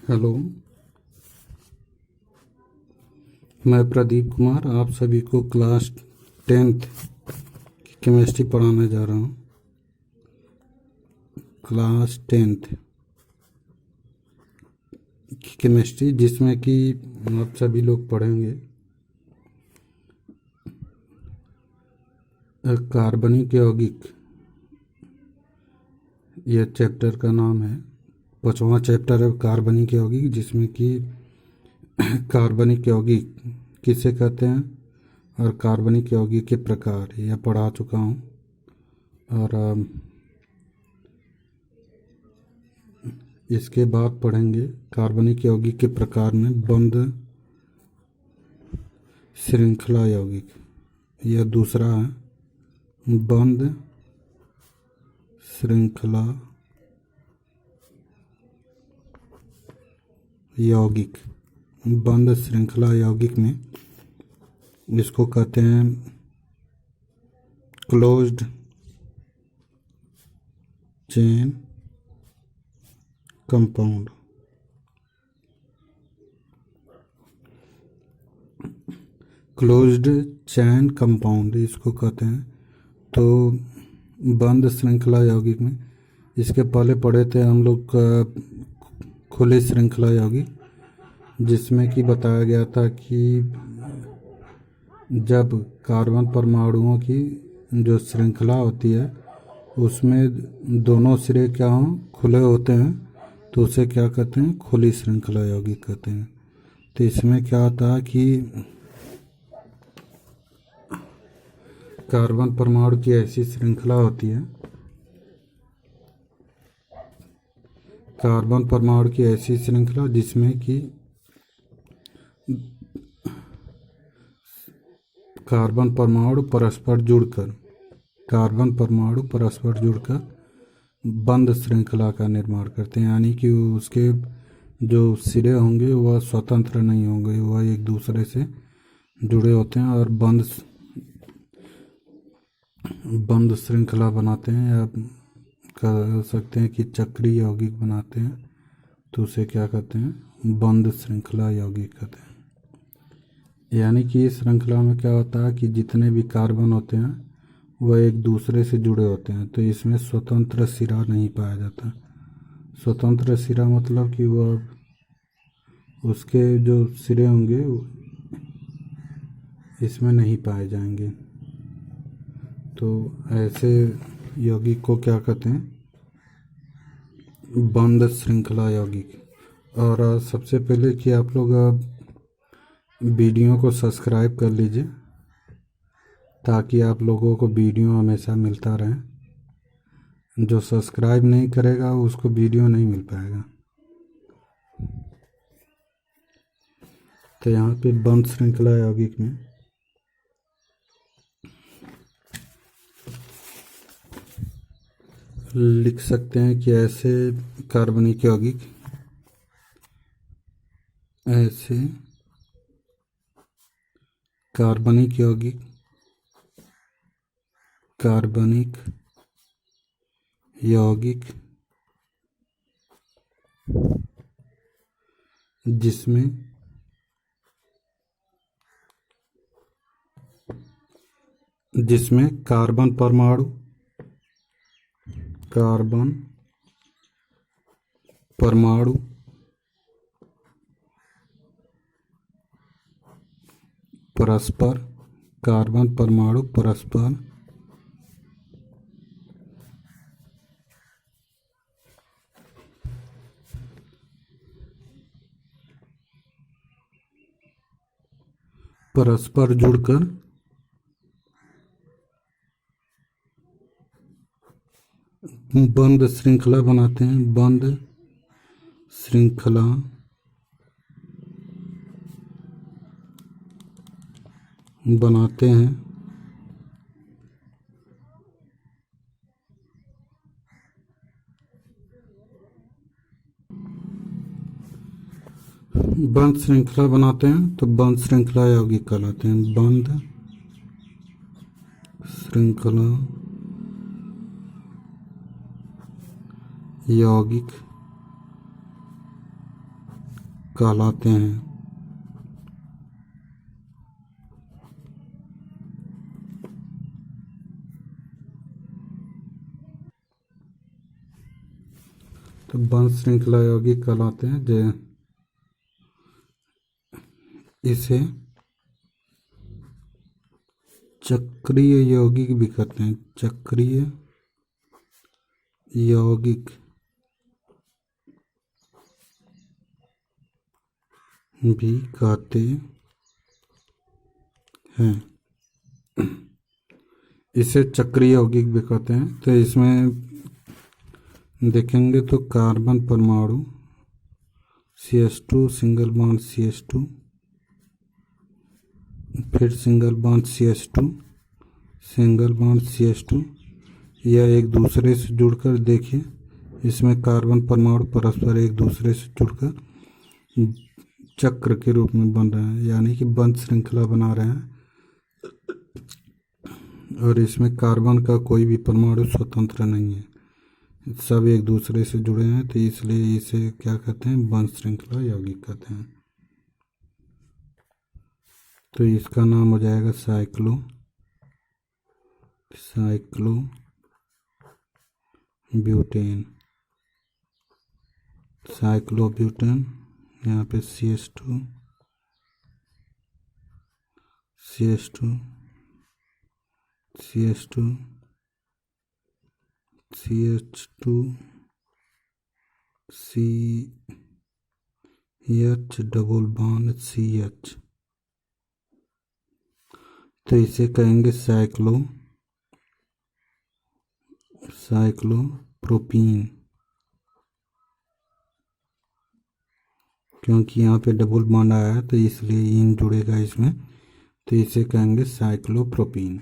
Hello. मैं प्रदीप कुमार आप सभी को क्लास 10th की केमिस्ट्री पढ़ाने जा रहा हूँ। क्लास 10th की केमिस्ट्री जिसमें कि आप सभी लोग पढ़ेंगे कार्बनिक यौगिक। यह चैप्टर का नाम है। 5वां चैप्टर है कार्बनिक यौगिक, जिसमें कि कार्बनिक यौगिक किसे कहते हैं और कार्बनिक यौगिक के प्रकार यह पढ़ा चुका हूँ। और इसके बाद पढ़ेंगे कार्बनिक यौगिक के प्रकार में बंद श्रृंखला यौगिक। यह दूसरा है, बंद श्रृंखला यौगिक। बंद श्रृंखला यौगिक में इसको कहते हैं क्लोज्ड चेन कंपाउंड। क्लोज्ड चैन कंपाउंड इसको कहते हैं। तो बंद श्रृंखला यौगिक में इसके पहले पढ़े थे हम लोग खुली श्रृंखला यौगिक, जिसमें कि बताया गया था कि जब कार्बन परमाणुओं की जो श्रृंखला होती है उसमें दोनों सिरे क्या हों, खुले होते हैं, तो उसे क्या कहते हैं, खुली श्रृंखला यौगिक कहते हैं। तो इसमें क्या होता है कि कार्बन परमाणु की ऐसी श्रृंखला होती है, कार्बन परमाणु की ऐसी श्रृंखला जिसमें कि कार्बन परमाणु परस्पर जुड़कर बंद श्रृंखला का निर्माण करते हैं। यानी कि उसके जो सिरे होंगे वह स्वतंत्र नहीं होंगे, वह एक दूसरे से जुड़े होते हैं और बंद श्रृंखला बनाते हैं, या कह सकते हैं कि चक्रीय यौगिक बनाते हैं। तो उसे क्या कहते हैं, बंद श्रृंखला यौगिक कहते हैं। यानी कि इस श्रृंखला में क्या होता है कि जितने भी कार्बन होते हैं वह एक दूसरे से जुड़े होते हैं, तो इसमें स्वतंत्र सिरा नहीं पाया जाता। स्वतंत्र सिरा मतलब कि वह उसके जो सिरे होंगे इसमें नहीं पाए जाएंगे। तो ऐसे यौगिक को क्या कहते हैं, बंद श्रृंखला यौगिक। और सबसे पहले कि आप लोग वीडियो को सब्सक्राइब कर लीजिए ताकि आप लोगों को वीडियो हमेशा मिलता रहे। जो सब्सक्राइब नहीं करेगा उसको वीडियो नहीं मिल पाएगा। तो यहाँ पे बंद श्रृंखला यौगिक में लिख सकते हैं कि ऐसे कार्बनिक यौगिक, ऐसे कार्बनिक यौगिक, कार्बनिक यौगिक जिसमें कार्बन परमाणु परस्पर जुड़कर बंद श्रृंखला बनाते हैं। बंद श्रृंखला बनाते हैं। बंद श्रृंखला बनाते हैं तो बंद श्रृंखला यौगिक कहलाते हैं। बंद श्रृंखला यौगिक कहलाते हैं। तो बंध श्रृंखला यौगिक कहलाते हैं। जो इसे चक्रीय यौगिक भी कहते हैं। चक्रीय यौगिक भी कहते हैं। इसे चक्रीय यौगिक भी कहते हैं। तो इसमें देखेंगे तो कार्बन परमाणु CH2 सिंगल बॉन्ड CH2, फिर single bond CH2, single bond CH2, यह एक दूसरे से जुड़कर, देखिए इसमें कार्बन परमाणु परस्पर एक दूसरे से जुड़कर चक्र के रूप में बन रहे हैं, यानी कि बंध श्रृंखला बना रहे हैं। और इसमें कार्बन का कोई भी परमाणु स्वतंत्र नहीं है, सब एक दूसरे से जुड़े हैं। तो इसलिए इसे क्या कहते हैं, बंध श्रृंखला यौगिक कहते हैं। तो इसका नाम हो जाएगा साइक्लोब्यूटेन। साइक्लोब्यूटेन, यहाँ पे CH2 CH2 CH2 CH2 CH double bond CH। तो इसे कहेंगे साइक्लोप्रोपीन, क्योंकि यहाँ पे डबल बॉन्ड आया है तो इसलिए इन जुड़ेगा इसमें। तो इसे कहेंगे साइक्लोप्रोपीन।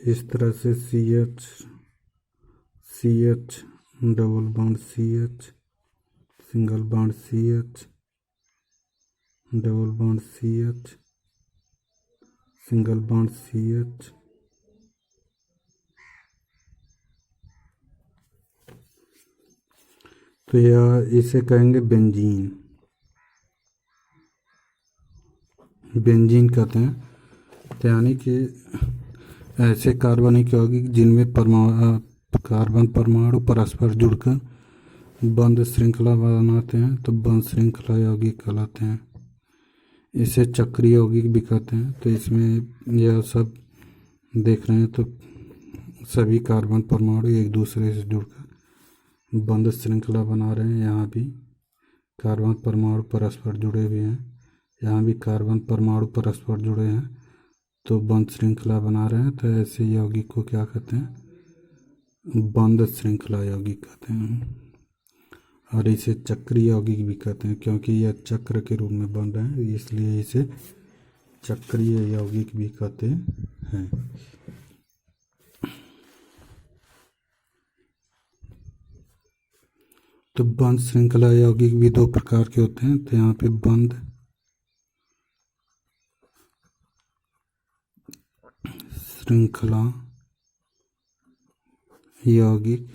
इस तरह से CH double bond CH, single bond CH, double bond CH, single bond CH। तो यह इसे कहेंगे बेंजीन। बेंजीन कहते हैं, यानी कि ऐसे कार्बनिक यौगिक जिनमें कार्बन परमाणु परस्पर जुड़कर बंध श्रृंखला बनाते हैं, तो बंध श्रृंखला यौगिक कहलाते हैं। इसे चक्रीय यौगिक भी कहते हैं। तो इसमें यह सब देख रहे हैं तो सभी कार्बन परमाणु एक दूसरे से जुड़कर बंध श्रृंखला बना रहे हैं। यहाँ भी कार्बन परमाणु परस्पर जुड़े हुए हैं, यहाँ भी कार्बन परमाणु परस्पर जुड़े हैं, तो बंध श्रृंखला बना रहे हैं। तो ऐसे यौगिक को क्या कहते हैं, बंध श्रृंखला यौगिक कहते हैं। और इसे चक्रीय यौगिक भी कहते हैं, क्योंकि यह चक्र के रूप में बन रहे हैं, इसलिए इसे चक्रीय यौगिक भी कहते हैं। तो बंध श्रृंखला यौगिक भी दो प्रकार के होते हैं। तो यहाँ पे बंध श्रृंखला यौगिक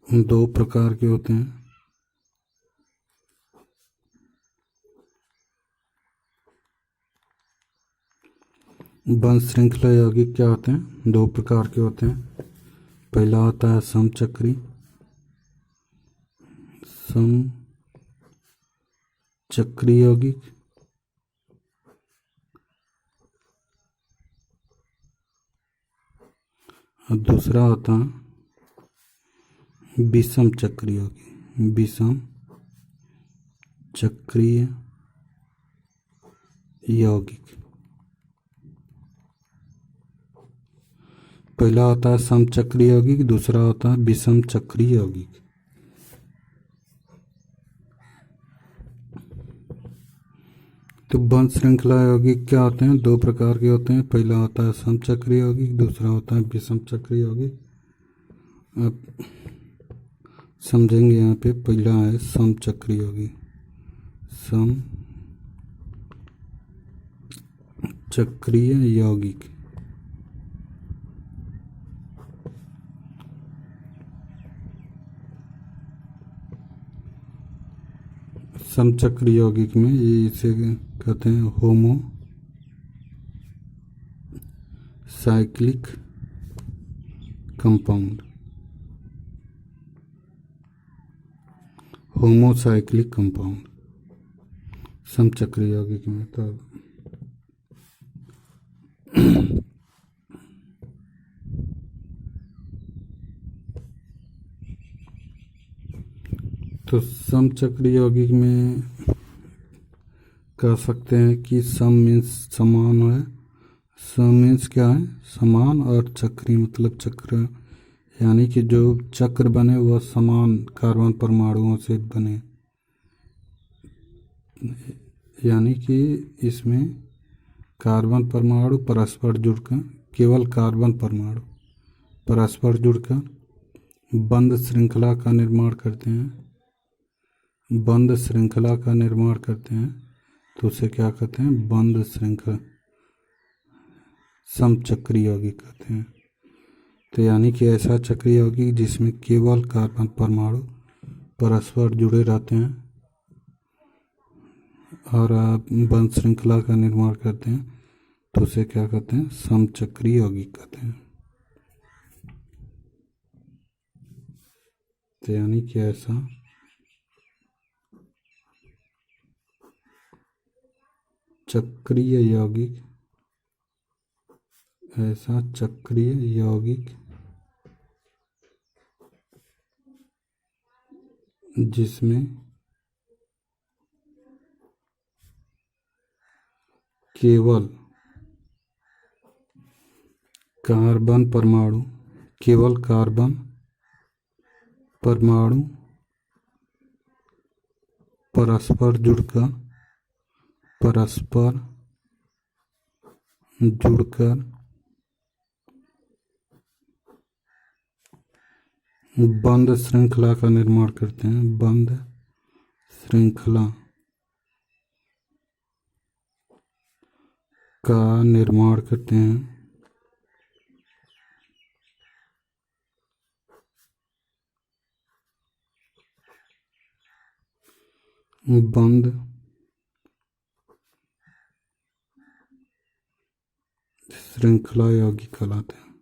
दो प्रकार के होते हैं। बंध श्रृंखला यौगिक क्या होते हैं, दो प्रकार के होते हैं। पहला होता है समचक्री यौगिक, और दूसरा होता है विषम चक्रीय यौगिक। विषम चक्रीय यौगिक, पहला होता है समचक्रीय यौगिक, दूसरा होता है विषम चक्रीय यौगिक। तो बंध श्रृंखला यौगिक क्या होते हैं, दो प्रकार के होते हैं। पहला होता है समचक्रीय यौगिक, दूसरा होता है विषम चक्रीय यौगिक। अब समझेंगे यहाँ पे, पहला है समचक्रीय यौगिक। समचक्रीय यौगिक समचक्र यौगिक में ये इसे कहते हैं होमो साइक्लिक कंपाउंड। होमोसाइक्लिक कंपाउंड समचक्र यौगिक में। तो समचक्र यौगिक में कह सकते हैं कि सम मीन्स समान है। सम मीन्स क्या है? समान, और चक्री मतलब चक्र, यानी कि जो चक्र बने वह समान कार्बन परमाणुओं से बने, यानी कि इसमें कार्बन परमाणु परस्पर जुड़कर, केवल कार्बन परमाणु परस्पर जुड़कर बंद श्रृंखला का निर्माण करते हैं। बंद श्रृंखला का निर्माण करते हैं तो उसे क्या कहते हैं? बंद श्रृंखला समचक्री यौगिक कहते हैं। तो यानी कि ऐसा चक्री यौगिक जिसमें केवल कार्बन परमाणु परस्पर जुड़े रहते हैं और बंद श्रृंखला का निर्माण करते हैं तो उसे क्या कहते हैं? समचक्री यौगिक कहते हैं। तो यानी कि ऐसा चक्रीय यौगिक, ऐसा चक्रीय यौगिक जिसमें केवल कार्बन परमाणु, केवल कार्बन परमाणु परस्पर जुड़कर बंद श्रृंखला का निर्माण करते हैं। बंद श्रृंखला का निर्माण करते हैं। बंद श्रृंखला यौगिक कहलाते हैं।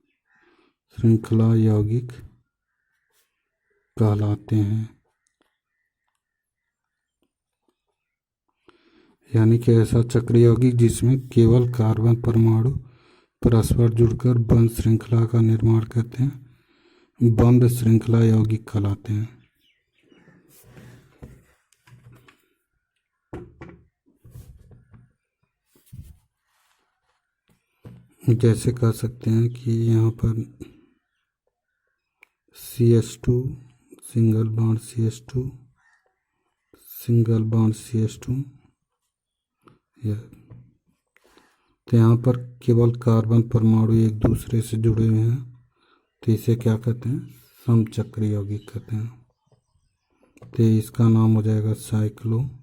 श्रृंखला यौगिक कहलाते हैं। यानी कि ऐसा चक्रीय यौगिक जिसमें केवल कार्बन परमाणु परस्पर जुड़कर बंद श्रृंखला का निर्माण करते हैं, बंद श्रृंखला यौगिक कहलाते हैं। जैसे कह सकते हैं कि यहाँ पर CH2 single bond CH2 single bond CH2, तो यहाँ पर केवल कार्बन परमाणु एक दूसरे से जुड़े हुए हैं तो इसे क्या कहते हैं? समचक्री यौगिक कहते हैं। तो इसका नाम हो जाएगा साइक्लोप्रोपेन।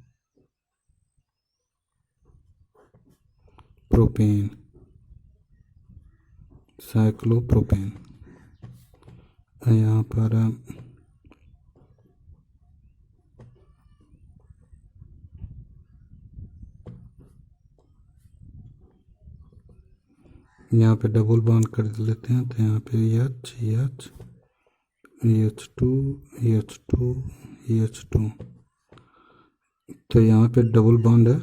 साइक्लोप्रोपेन। यहाँ पर डबल बॉन्ड कर लेते हैं तो यहाँ पे H2 तो यहाँ पे डबल बॉन्ड है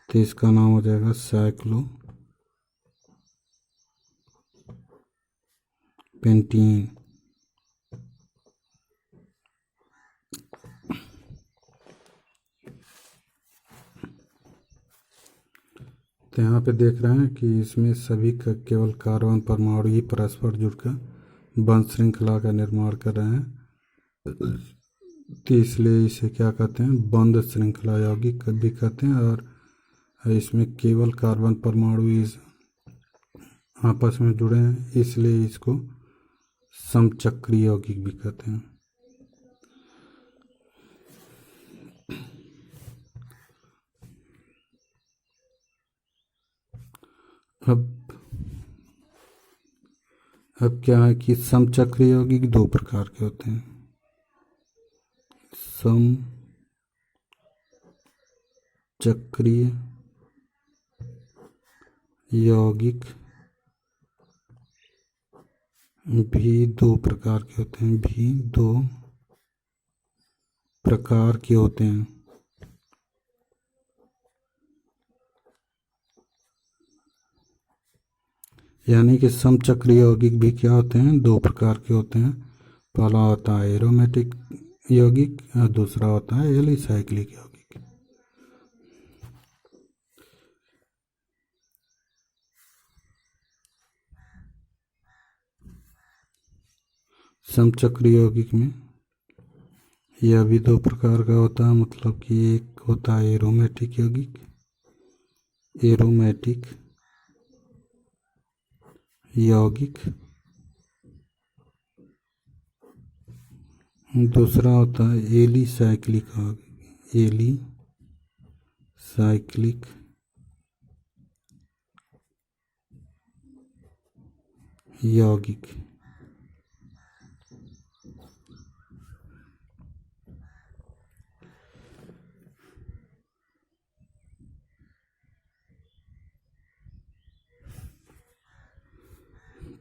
तो इसका नाम हो जाएगा साइक्लोपेंटीन। तो यहाँ पे देख रहे हैं कि इसमें सभी का केवल कार्बन परमाणु ही परस्पर जुड़कर बंद श्रृंखला का निर्माण कर रहे हैं, तो इसलिए इसे क्या कहते हैं? बंद श्रृंखला यौगिक भी कहते हैं। और इसमें केवल कार्बन परमाणु इस आपस में जुड़े हैं इसलिए इसको समचक्री यौगिक भी कहते हैं। अब क्या है कि समचक्री यौगिक दो प्रकार के होते हैं। चक्रीय यौगिक भी दो प्रकार के होते हैं, भी दो प्रकार के होते हैं। यानी कि समचक्रीय यौगिक भी क्या होते हैं, दो प्रकार के होते हैं। पहला होता है एरोमेटिक यौगिक और दूसरा होता है एलिसाइक्लिक यौगिक। समचक्रीय यौगिक में यह भी दो प्रकार का होता है, मतलब कि एक होता है एरोमेटिक यौगिक, एरोमेटिक यौगिक, दूसरा होता है एलिसाइक्लिक यौगिक, एलिसाइक्लिक यौगिक।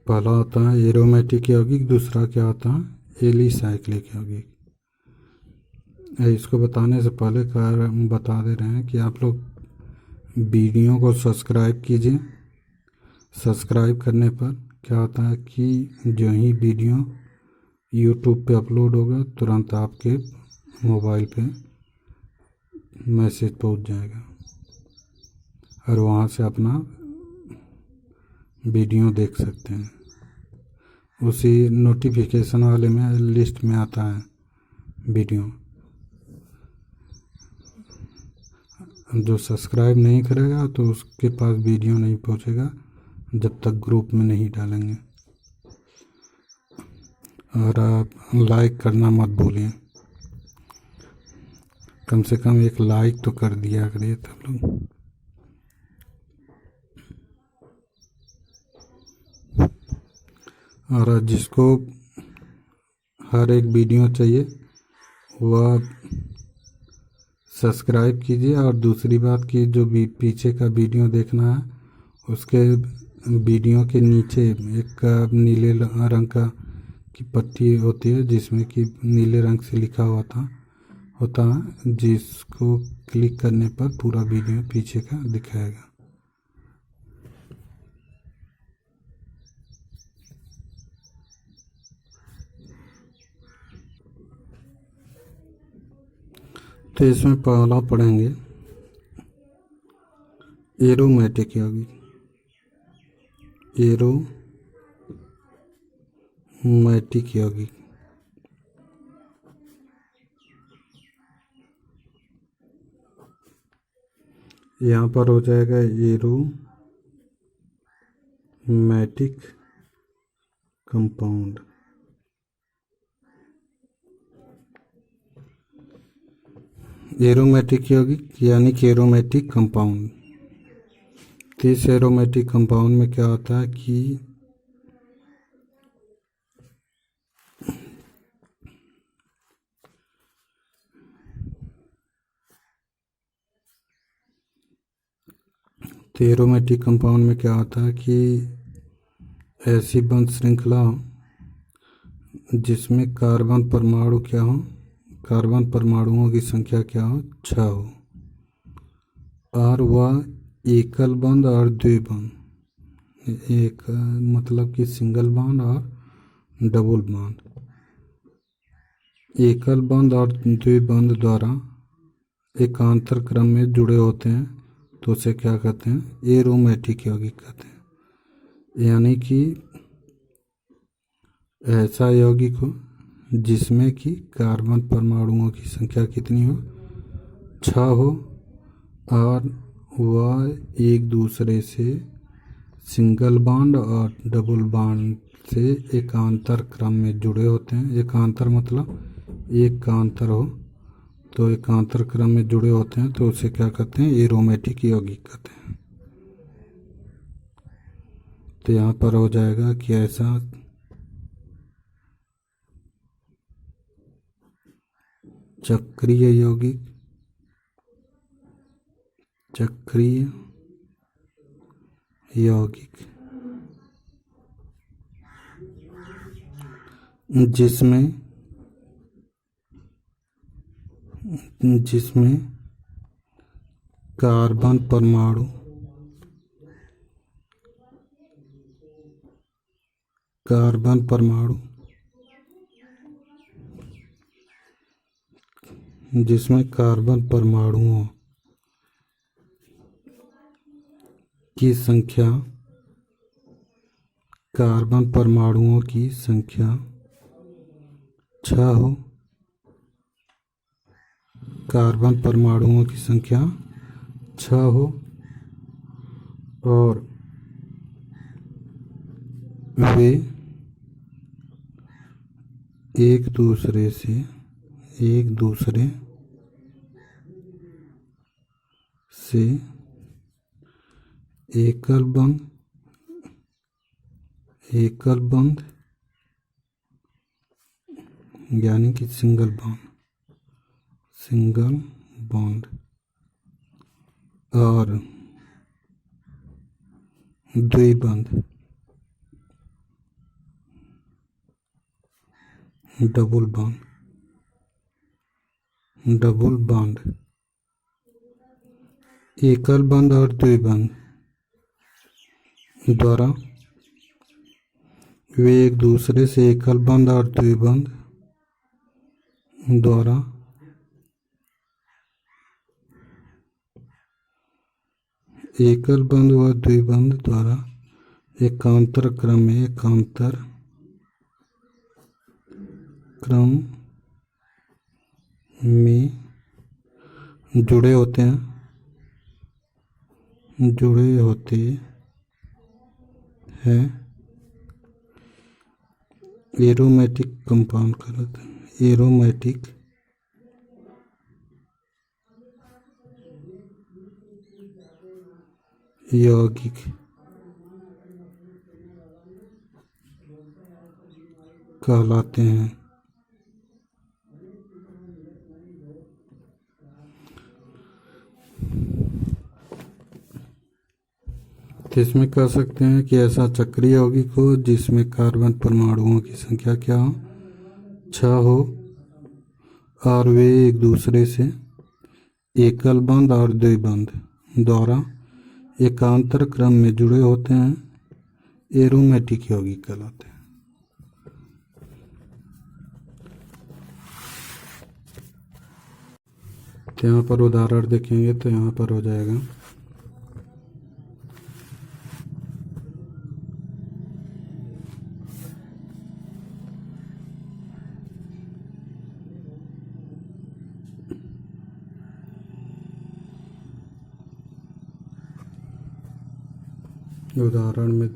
पहला होता है एरोमेटिक यौगिक, दूसरा क्या होता है एलिसाइक्लिक यौगिक। इसको बताने से पहले बता दे रहे हैं कि आप लोग वीडियो को सब्सक्राइब कीजिए। सब्सक्राइब करने पर क्या होता है कि जो ही वीडियो यूट्यूब पे अपलोड होगा तुरंत आपके मोबाइल पे मैसेज पहुंच जाएगा और वहाँ से अपना वीडियो देख सकते हैं। उसी नोटिफिकेशन वाले में लिस्ट में आता है वीडियो। जो सब्सक्राइब नहीं करेगा तो उसके पास वीडियो नहीं पहुंचेगा जब तक ग्रुप में नहीं डालेंगे। और आप लाइक करना मत भूलिए, कम से कम एक लाइक तो कर दिया करिए तब लोग। और जिसको हर एक वीडियो चाहिए वह सब्सक्राइब कीजिए। और दूसरी बात कि जो भी पीछे का वीडियो देखना है उसके वीडियो के नीचे एक नीले रंग का की पट्टी होती है जिसमें कि नीले रंग से लिखा हुआ होता है, जिसको क्लिक करने पर पूरा वीडियो पीछे का दिखाएगा। तो इसमें पहला पढ़ेंगे एरोमेटिक यौगिक, एरोमेटिक यौगिक। यहाँ पर हो जाएगा एरोमेटिक कंपाउंड। एरोमेटिक यौगिक यानी कि एरोमेटिक कंपाउंड। तो इस एरोमेटिक कंपाउंड में क्या होता है कि तो एरोमेटिक कंपाउंड में क्या होता है कि ऐसी बंध श्रृंखला जिसमें कार्बन परमाणु क्या हो, कार्बन परमाणुओं की संख्या क्या हो, 6 हो, और वह एकल बंध और द्विबंध, एक मतलब कि सिंगल बॉन्ड और डबल बॉन्ड, एकल बंध और द्विबंध द्वारा एकांतर क्रम में जुड़े होते हैं तो उसे क्या कहते हैं, एरोमेटिक यौगिक कहते हैं। यानी कि ऐसा यौगिक हो जिसमें कि कार्बन परमाणुओं की संख्या कितनी हो, 6 हो, और वह एक दूसरे से सिंगल बॉन्ड और डबल बॉन्ड से एकांतर क्रम में जुड़े होते हैं। एकांतर मतलब एक का अंतर हो, तो एकांतर क्रम में जुड़े होते हैं तो उसे क्या कहते हैं, एरोमेटिक यौगिक कहते हैं। तो यहाँ पर हो जाएगा कि ऐसा चक्रीय यौगिक चक्रीय यौगिक जिसमें कार्बन परमाणु जिसमें कार्बन परमाणुओं की संख्या 6 हो, कार्बन परमाणुओं की संख्या 6 हो और वे एक दूसरे से एकल बंध यानी कि सिंगल बॉन्ड और द्विबंध डबल बॉन्ड एकल बंध और द्विबंध द्वारा वे एक दूसरे से एकल बंध और द्विबंध द्वारा एकल बंध व द्विबंध द्वारा एकांतर क्रम में जुड़े होते हैं एरोमेटिक कंपाउंड कहलाते हैं। एरोमेटिक यौगिक कहलाते हैं। तो इसमें कह सकते हैं कि ऐसा चक्रीय यौगिक हो जिसमें कार्बन परमाणुओं की संख्या क्या हो, 6 हो और वे एक दूसरे से एकल बंध और द्विबंध द्वारा एकांतर क्रम में जुड़े होते हैं, एरोमेटिक यौगिक कहलाते हैं। तो यहाँ पर उदाहरण देखेंगे तो यहाँ पर हो जाएगा उदाहरण में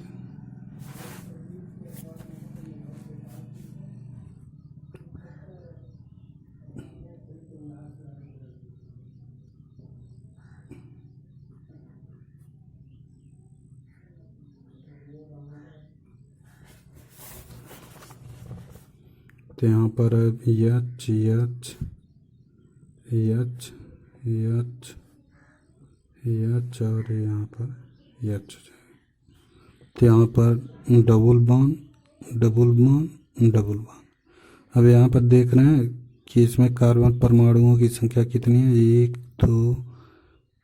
तो यहाँ पर एच और यहाँ पर एच। तो यहाँ पर डबल बॉन्ड। अब यहाँ पर देख रहे हैं कि इसमें कार्बन परमाणुओं की संख्या कितनी है, 1 2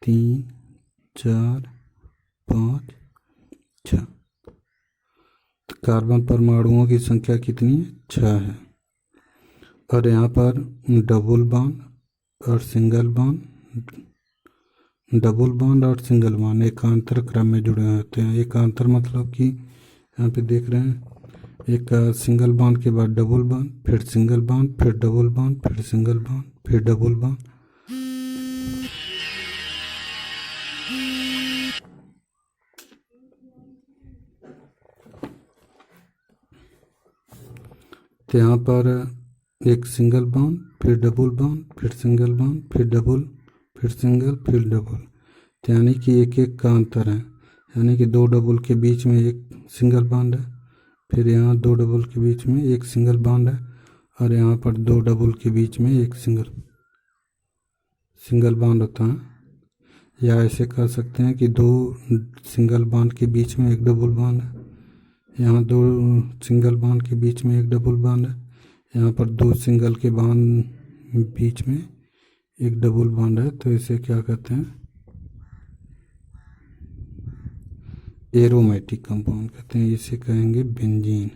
3 4 5 6। तो कार्बन परमाणुओं की संख्या कितनी है, 6 है। और यहाँ पर डबल बॉन्ड और सिंगल बॉन्ड एकांतर क्रम में जुड़े होते हैं। एकांतर मतलब कि यहाँ पे देख रहे हैं एक सिंगल बॉन्ड के बाद डबल बॉन्ड, फिर सिंगल बॉन्ड, फिर डबल बॉन्ड, फिर सिंगल बॉन्ड, फिर डबल बॉन्ड। तो यहाँ पर एक सिंगल बॉन्ड, फिर डबल बॉन्ड, फिर सिंगल बॉन्ड, फिर डबल, फिर सिंगल, फिर डबल। तो यानी कि एक का अंतर है, यानी कि 2 डबल के बीच में एक सिंगल बॉन्ड है, फिर यहाँ 2 डबल के बीच में एक सिंगल बॉन्ड है और यहाँ पर 2 डबल के बीच में एक सिंगल बॉन्ड होता है। या ऐसे कर सकते हैं कि दो सिंगल बॉन्ड के बीच में एक डबल बॉन्ड है, यहाँ दो सिंगल बॉन्ड के बीच में एक डबल बॉन्ड है, यहाँ पर दो सिंगल के बॉन्ड बीच में एक डबल बॉन्ड है, तो इसे क्या कहते हैं, एरोमेटिक कंपाउंड कहते हैं, इसे कहेंगे बेंजीन।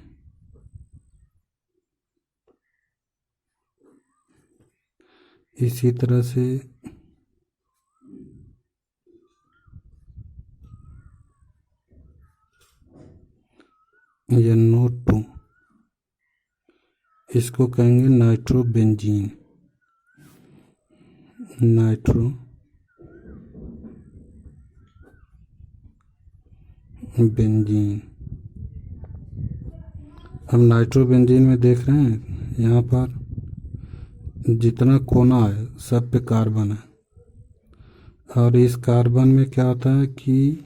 इसी तरह से ये नोट 2, इसको कहेंगे नाइट्रोबेंजीन। नाइट्रोबेंजीन। हम नाइट्रोबेंजीन में देख रहे हैं यहाँ पर जितना कोना है सब पे कार्बन है, और इस कार्बन में क्या होता है कि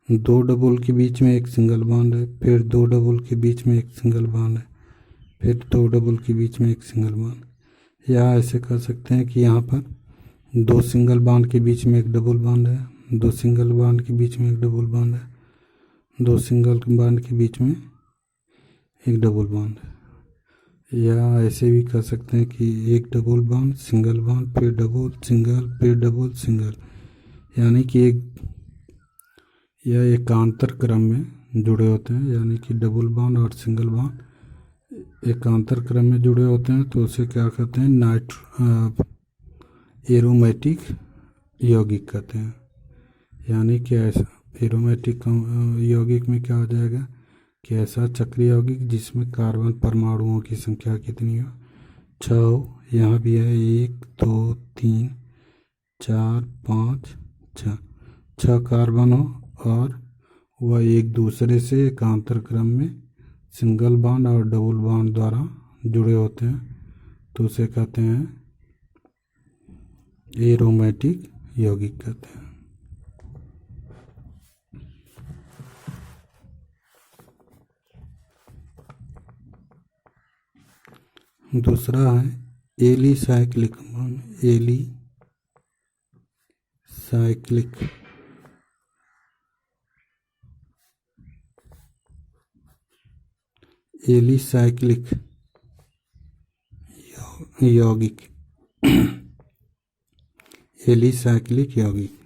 दो डबल के बीच में एक सिंगल बॉन्ड है, फिर दो डबल के बीच में एक सिंगल बॉन्ड है, फिर दो डबल के बीच में एक सिंगल बॉन्ड। या ऐसे कर सकते हैं कि यहाँ पर दो सिंगल बॉन्ड के बीच में एक डबल बॉन्ड है, दो सिंगल बॉन्ड के बीच में एक डबल बॉन्ड है, दो सिंगल बॉन्ड के बीच में एक डबल बॉन्ड है। या ऐसे भी कर सकते हैं कि एक डबल बॉन्ड, सिंगल बॉन्ड, फिर डबल, सिंगल, फिर डबल, सिंगल, यानी कि यह एकांतर क्रम में जुड़े होते हैं, यानी कि डबल बॉन्ड और सिंगल बॉन्ड एकांतर क्रम में जुड़े होते हैं, तो उसे क्या कहते हैं, एरोमेटिक यौगिक कहते हैं। यानी कि ऐसा एरोमेटिक यौगिक में क्या हो जाएगा कि ऐसा चक्रीय यौगिक जिसमें कार्बन परमाणुओं की संख्या कितनी हो, 6 हो। यहाँ भी है 1 2 3 4 5 6, 6 कार्बन हो और वह एक दूसरे से एकांतर क्रम में सिंगल बॉन्ड और डबल बॉन्ड द्वारा जुड़े होते हैं, तो उसे कहते हैं एरोमेटिक यौगिक कहते हैं। दूसरा है एलिसाइक्लिक कंपाउंड। एलिसाइक्लिक यौगिक। एलिसाइक्लिक यौगिक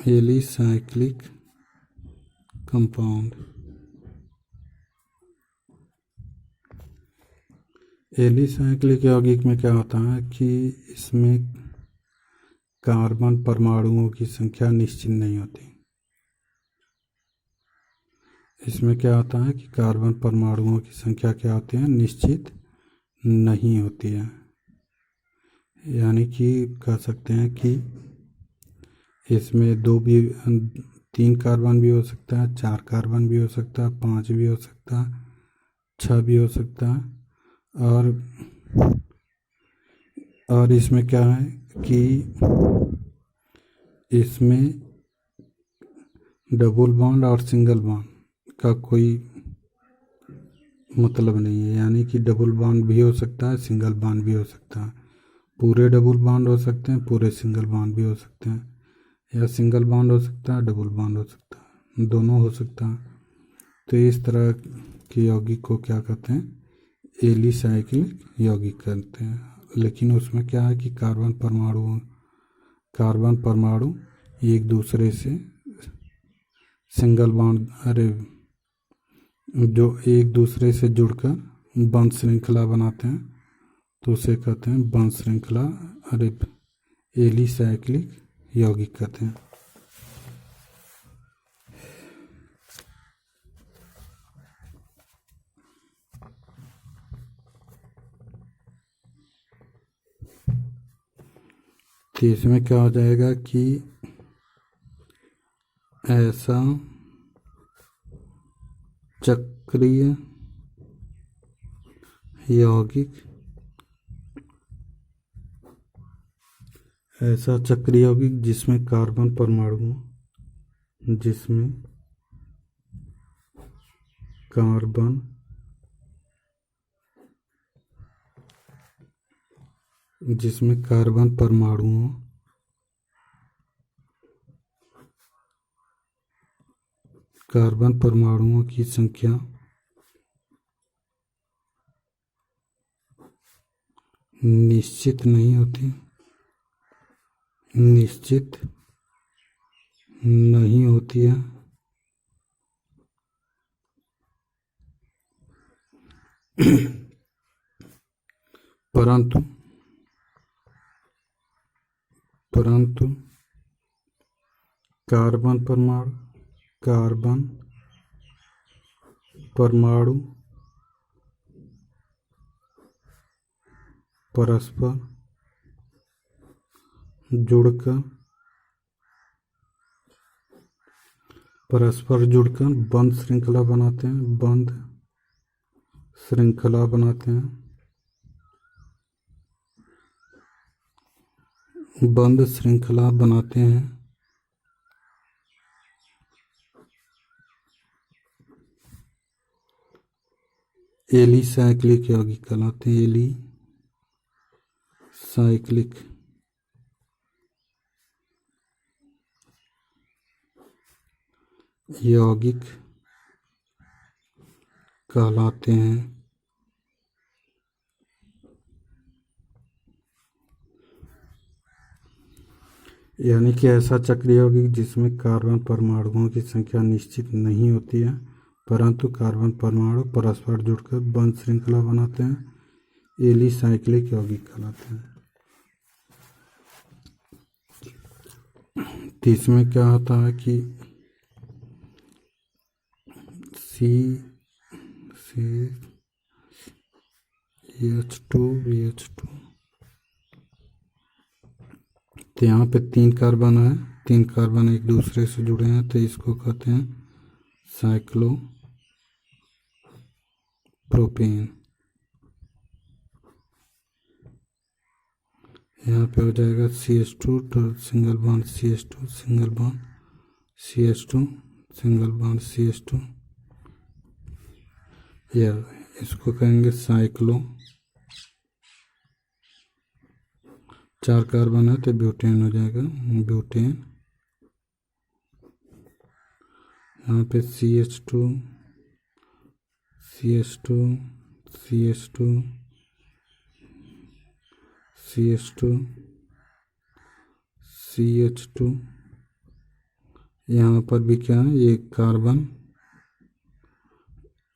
एलिसाइक्लिक कंपाउंड। एलिसाइक्लिक यौगिक में क्या होता है कि इसमें कार्बन परमाणुओं की संख्या निश्चित नहीं होती। इसमें क्या होता है कि कार्बन परमाणुओं की संख्या क्या होती है, निश्चित नहीं होती है। यानी कि कह सकते हैं कि इसमें 3 कार्बन भी हो सकता है, 4 कार्बन भी हो सकता है, 5 भी हो सकता है, 6 भी हो सकता है। और इसमें क्या है कि इसमें डबल बॉन्ड और सिंगल बॉन्ड का कोई मतलब नहीं है। यानी कि डबल बॉन्ड भी हो सकता है, सिंगल बॉन्ड भी हो सकता है, पूरे डबल बॉन्ड हो सकते हैं, पूरे सिंगल बॉन्ड भी हो सकते हैं, या सिंगल बॉन्ड हो सकता है, डबल बॉन्ड हो सकता है, दोनों हो सकता है। तो इस तरह के यौगिक को क्या कहते हैं, एलिसाइक्लिक यौगिक कहते हैं। लेकिन उसमें क्या है कि कार्बन परमाणु एक दूसरे से सिंगल बॉन्ड जो एक दूसरे से जुड़कर बंध श्रृंखला बनाते हैं, तो उसे कहते हैं बंध श्रृंखला एलिसाइक्लिक यौगिक कहते हैं। तो इसमें क्या हो जाएगा कि ऐसा चक्रीय यौगिक जिसमें कार्बन परमाणु जिसमें कार्बन परमाणुओं की संख्या निश्चित नहीं होती है, परंतु कार्बन परमाणु परस्पर जुड़कर बंद श्रृंखला बनाते हैं। एलिसाइक्लिक यौगिक कहलाते हैं। एलिसाइक्लिक यौगिक कहलाते हैं। यानी कि ऐसा चक्रीय यौगिक जिसमें कार्बन परमाणुओं की संख्या निश्चित नहीं होती है, परंतु कार्बन परमाणु परस्पर जुड़कर बंद श्रृंखला बनाते हैं, एलिसाइक्लिक यौगिक कहलाते हैं। तो इसमें क्या होता है कि CH2BH2, तो यहाँ पे 3 कार्बन है, 3 कार्बन एक दूसरे से जुड़े हैं, तो इसको कहते हैं साइक्लोप्रोपेन। यहाँ पे हो जाएगा CH2 तो single bond CH2 single bond CH2 single bond CH2, या इसको कहेंगे साइक्लो। 4 कार्बन है तो ब्यूटेन हो जाएगा, ब्यूटेन। यहाँ पे CH2 CH2 CH2 CH2 CH2, यहाँ पर भी क्या है, ये कार्बन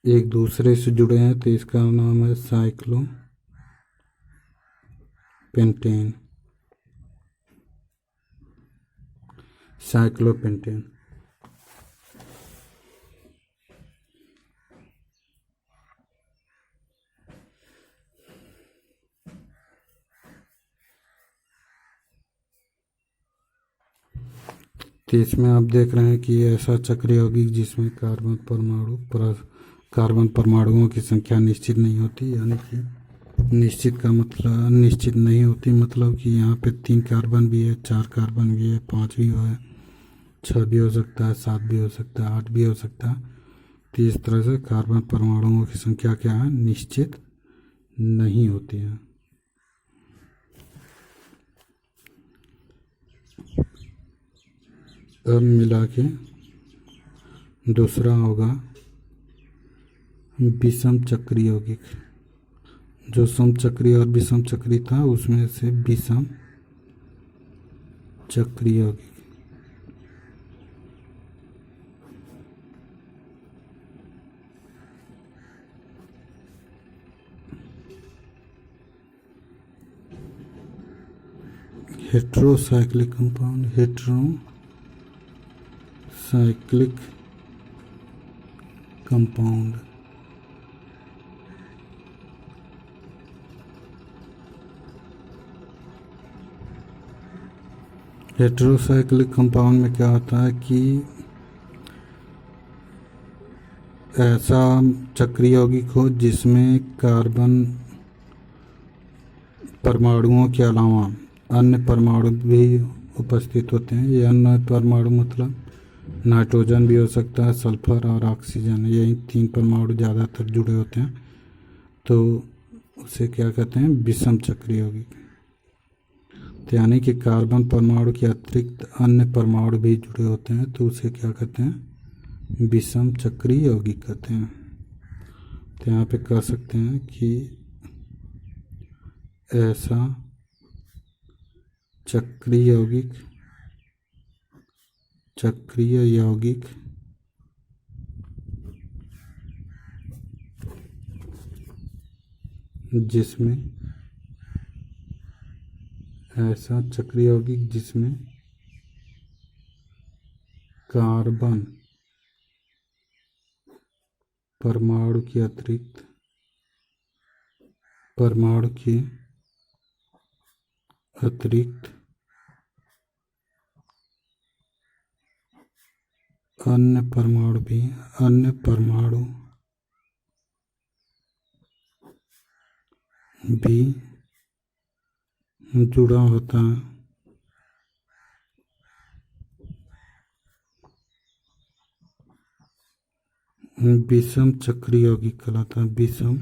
एक दूसरे से जुड़े हैं, तो इसका नाम है साइक्लोपेंटेन। तो इसमें आप देख रहे हैं कि ऐसा चक्रीय यौगिक जिसमें कार्बन परमाणुओं की संख्या निश्चित नहीं होती, यानी कि निश्चित का मतलब निश्चित नहीं होती, मतलब कि यहाँ पे 3 कार्बन भी है, 4 कार्बन भी है, 5 भी है, 6 भी हो सकता है, 7 भी हो सकता है, 8 भी हो सकता है। तो इस तरह से कार्बन परमाणुओं की संख्या क्या है, निश्चित नहीं होती है। अब मिला के दूसरा होगा विषम चक्रीय यौगिक। जो समचक्री और विषम चक्री था उसमें से विषम चक्रीय यौगिक। Heterocyclic compound, heterocyclic compound. Heterocyclic compound में क्या होता है कि ऐसा चक्रीय यौगिक हो जिसमें कार्बन परमाणुओं के अलावा अन्य परमाणु भी उपस्थित होते हैं। ये अन्य परमाणु मतलब नाइट्रोजन भी हो सकता है, सल्फर और ऑक्सीजन, यही 3 परमाणु ज़्यादातर जुड़े होते हैं, तो उसे क्या कहते हैं, विषम चक्रीय यौगिक। तो यानी कि कार्बन परमाणु के अतिरिक्त अन्य परमाणु भी जुड़े होते हैं तो उसे क्या कहते हैं, विषम चक्रीय यौगिक कहते हैं। तो यहाँ पे कह सकते हैं कि ऐसा चक्रीय यौगिक जिसमें कार्बन परमाणु के अतिरिक्त अन्य परमाणु भी जुड़ा होता है, विषम चक्रीय यौगिक कहलाता है। विषम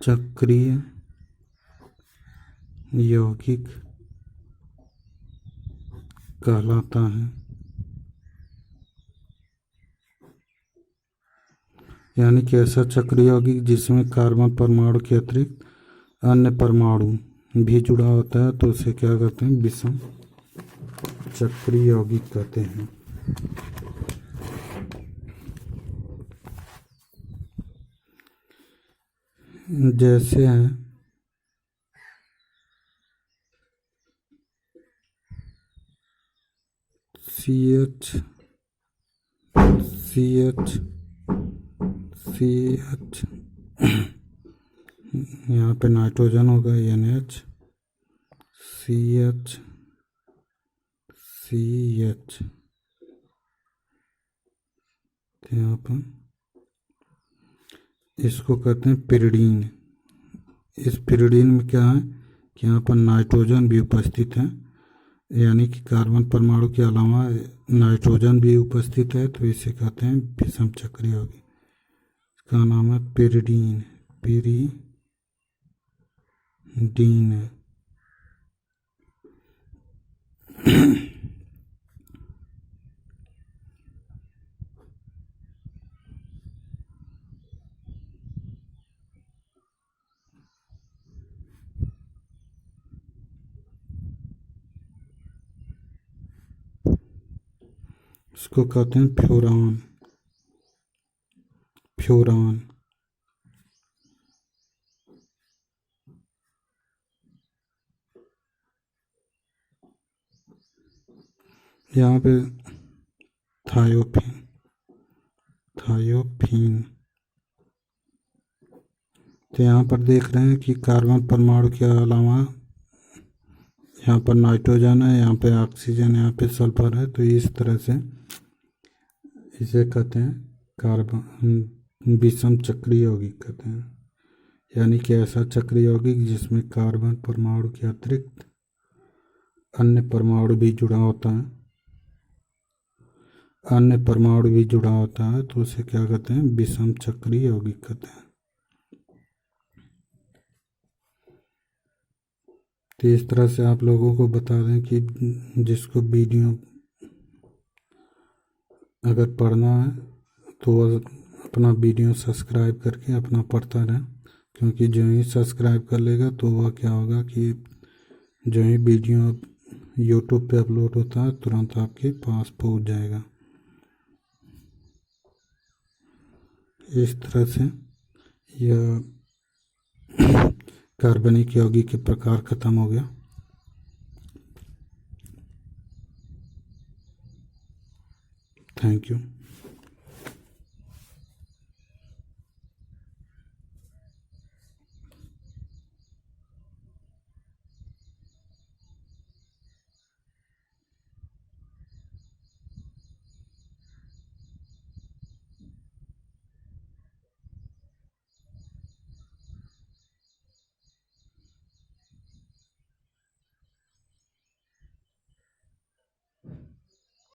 चक्रीय यौगिक कहलाता है। यानी कि ऐसा चक्रीय यौगिक जिसमें कार्बन परमाणु के अतिरिक्त अन्य परमाणु भी जुड़ा होता है तो उसे क्या कहते हैं, विषम चक्रीय यौगिक कहते हैं। जैसे हैं CH यहाँ पे नाइट्रोजन होगा NH CH यहाँ पर इसको कहते हैं पिरिडीन। इस पिरिडीन में क्या है कि यहाँ पर नाइट्रोजन भी उपस्थित है, यानी कि कार्बन परमाणु के अलावा नाइट्रोजन भी उपस्थित है तो इसे कहते हैं विषम चक्रीय यौगिक। इसका नाम है पिरिडीन। इसको कहते हैं फ्लोरान। यहाँ पे थायोफीन। तो यहाँ पर देख रहे हैं कि कार्बन परमाणु के अलावा यहाँ पर नाइट्रोजन है, यहाँ पे ऑक्सीजन, यहाँ पे सल्फर है, तो इस तरह से इसे कहते हैं कार्बन विषम चक्रीय यौगिक कहते हैं। यानी कि ऐसा चक्रीय यौगिक जिसमें कार्बन परमाणु के अतिरिक्त अन्य परमाणु भी जुड़ा होता है तो उसे क्या कहते हैं, विषम चक्रीय यौगिक कहते हैं। तो इस तरह से आप लोगों को बता दें कि जिसको वीडियो अगर पढ़ना है तो अपना वीडियो सब्सक्राइब करके अपना पढ़ता रहे, क्योंकि जो ही सब्सक्राइब कर लेगा तो वह क्या होगा कि जो ही वीडियो यूट्यूब पे अपलोड होता है तुरंत आपके पास पहुंच जाएगा। इस तरह से यह कार्बनिक यौगिक के प्रकार खत्म हो गया। Thank you.